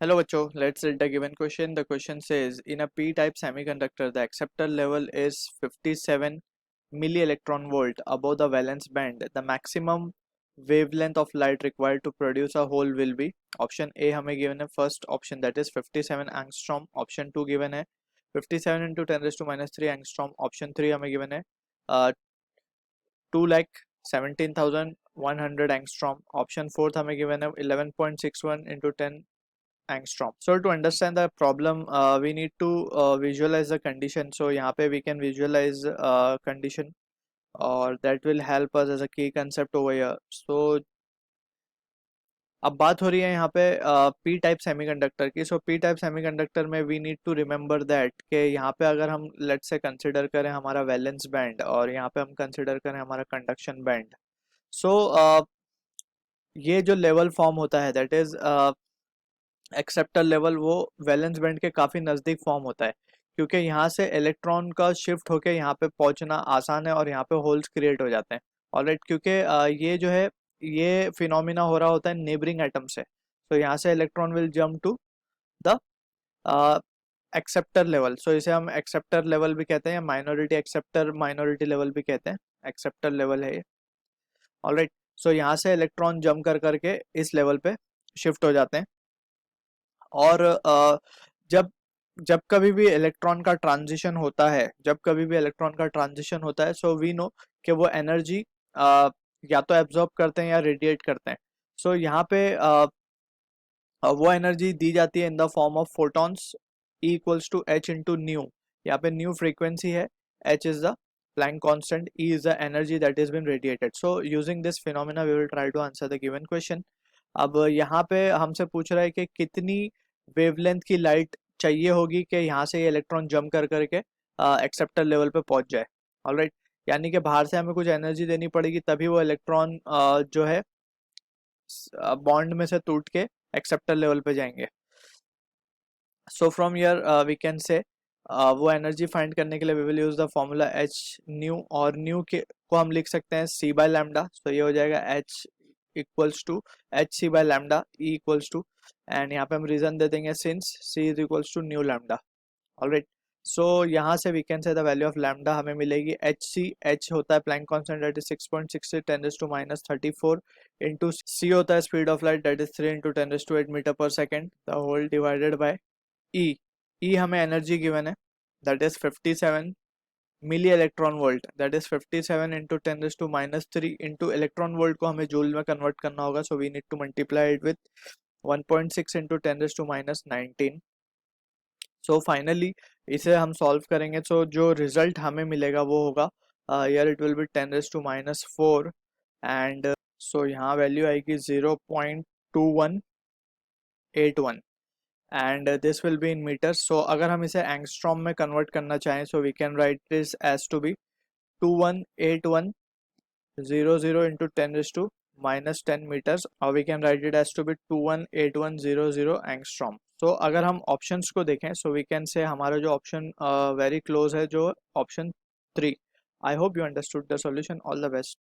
Hello, Bacho. Let's read the given question. The question says, in a p-type semiconductor, the acceptor level is 57 millielectron volt above the valence band. The maximum wavelength of light required to produce a hole will be. Option A हमें given है first option, that is 57 angstrom. Option 2 given है 57 into 10 raised to minus 3 angstrom. Option 3 हमें given है 2,17,100 angstrom. Option 4 हमें given है 11.61 into 10 angstrom. So to understand the problem, we need to visualize the condition. So यहाँ पे we can visualize condition, or that will help us as a key concept over here. So अब बात हो रही है यहाँ पे पी टाइप सेमीकंडक्टर की. सो पी टाइप सेमीकंडक्टर में we need to remember that कि यहाँ पे अगर हम लेट्स से कंसिडर करें हमारा वैलेंस बैंड, और यहाँ पे हम कंसिडर करें हमारा कंडक्शन बैंड. सो ये जो लेवल फॉर्म होता है दैट इज एक्सेप्टर लेवल, वो वैलेंस बैंड के काफ़ी नज़दीक फॉर्म होता है, क्योंकि यहाँ से इलेक्ट्रॉन का शिफ्ट होके यहाँ पे पहुँचना आसान है और यहाँ पे होल्स क्रिएट हो जाते हैं. ऑलराइट, क्योंकि ये जो है ये फिनोमिना हो रहा होता है नेबरिंग एटम से. तो यहाँ से electron will jump to the acceptor level. So इसे हम एक्सेप्टर लेवल भी कहते हैं, माइनॉरिटी एक्सेप्टर माइनॉरिटी लेवल भी कहते हैं. एक्सेप्टर लेवल है ये. ऑलराइट, सो यहाँ से इलेक्ट्रॉन जम्प कर करके इस लेवल पे शिफ्ट हो जाते हैं. और जब जब कभी भी इलेक्ट्रॉन का ट्रांजिशन होता है, सो वी नो कि वो एनर्जी या तो एब्जॉर्ब करते हैं या रेडिएट करते हैं. सो यहाँ पे वो एनर्जी दी जाती है in the form of photons. E equals to H into nu. यहाँ पे न्यू फ्रीक्वेंसी है, h is the Planck constant, E is the energy that has been radiated. So using this phenomena we will try to answer the given question. अब यहाँ पे हमसे पूछ रहा है कि कितनी वेवलेंथ की लाइट चाहिए होगी कि यहाँ से ये इलेक्ट्रॉन जंप कर करके एक्सेप्टर लेवल पे पहुंच जाए. ऑलराइट, यानी कि बाहर से हमें कुछ एनर्जी देनी पड़ेगी तभी वो इलेक्ट्रॉन जो है बॉन्ड में से टूट के एक्सेप्टर लेवल पे जाएंगे. So from here we can say वो एनर्जी फाइंड करने के लिए we will use the formula H nu, और न्यू के को हम लिख सकते हैं सी बाय लैम्डा. तो ये हो जाएगा H equals to H C by lambda E equals to, and यहाँ पे हम रीजन दे देंगे since C is equals to nu lambda. Alright, so यहाँ से we can say the value of lambda हमें मिलेगी एच सी. एच होता है Planck constant that is 6.6 10 to minus 34 into C होता है speed of light that is 3 into 10 to 8 metre पर second, the whole divided by E. E हमें energy given है that is 57 milli electron volt, that is 57 into 10 to minus 3 into electron volt को हमें joule में convert करना होगा. So we need to multiply it with 1.6 into 10 to minus 19. So finally इसे हम solve करेंगे. सो जो रिजल्ट हमें मिलेगा वो होगा यार it will be 10 to minus 4, and so यहाँ वैल्यू आएगी 0.2181, and this will be in metres. So अगर हम इसे एंगस्ट्रॉम में कन्वर्ट करना चाहें so we can write this as to be 218100 into 10 to minus 10 metres, और we can write it as to be 218100 angstrom. So अगर हम ऑप्शंस को देखें सो वी कैन से हमारा जो ऑप्शन वेरी क्लोज है, जो option 3. I hope you understood the solution. All the best.